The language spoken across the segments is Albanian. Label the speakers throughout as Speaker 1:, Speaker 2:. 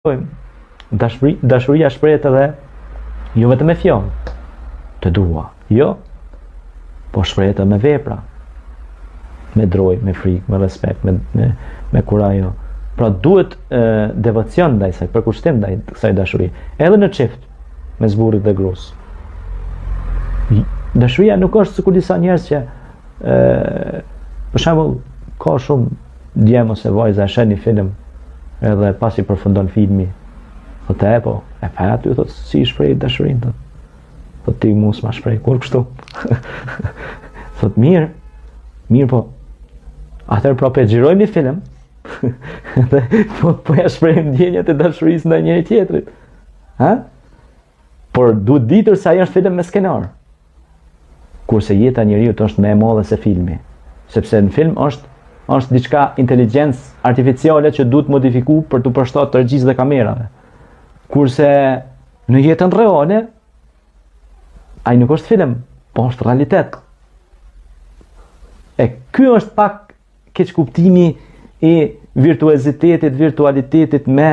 Speaker 1: Dashuria shprehet edhe jo vetëm me fjalë, të dua, jo, po shprehet edhe me vepra, me droj, me frikë, me respekt, me kurajo. Pra duhet devocion ndaj saj, përkushtim ndaj kësaj dashurie, edhe në çift, mes burrit dhe gruas. Dashuria nuk është sikur disa njerëz që për shembull ka shumë djem ose vajza e sheh një film edhe pasi përfundon filmi thotë po e pa aty thotë si shpreh dashurinë thotë ti mos ma shpreh kur kështu thotë mirë po atëherë propë xhirojmë një film dhe po ja shprehim ndjenjat e dashurisë ndaj njëri tjetrit, ha? Por duhet ditur se ai është film me skenar, kurse jeta e njeriu është më e madhe se filmi, sepse në film është diçka inteligjencë artificiale që duhet modifikuar për të përshtatur të regjisë dhe kamerave. Kurse në jetën reale ai nuk është film, po është realitet. E ky është pak keq kuptimi i virtualitetit me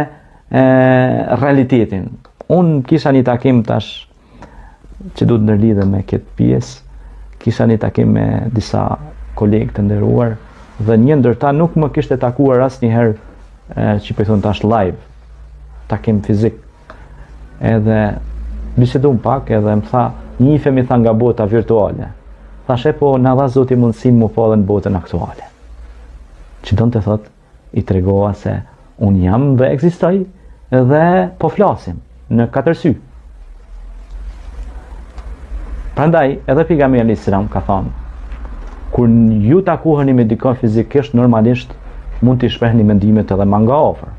Speaker 1: realitetin. Unë kisha një takim tash që duhet ndërlidhe me këtë pjesë, kisha një takim me disa kolegë të nderuar dhe një ndër ta nuk më kishte takuar asnjëherë që po i thon tash live, takim fizik. Edhe bisedum pak edhe më tha, njifemi tha nga bota virtuale. Thashe po na dha Zoti mundësinë mu po edhe në botën aktuale. Që do të thotë i tregova se un jam dhe ekzistoj dhe po flasim në katër sy. Prandaj edhe pejgamberi Islam ka thënë, kur ju takoheni me dikon fizikisht, normalisht mund t'i shprehni mendimet edhe më nga afër.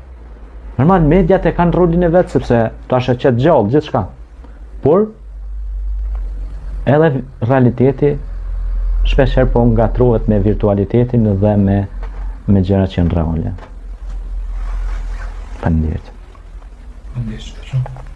Speaker 1: Normal mediat e kanë rolin e vet sepse tash e çet gjallë gjithçka. Por edhe realiteti shpeshherë po ngatrohet me virtualitetin dhe me gjërat që janë reale. Faleminderit.
Speaker 2: Faleminderit shumë.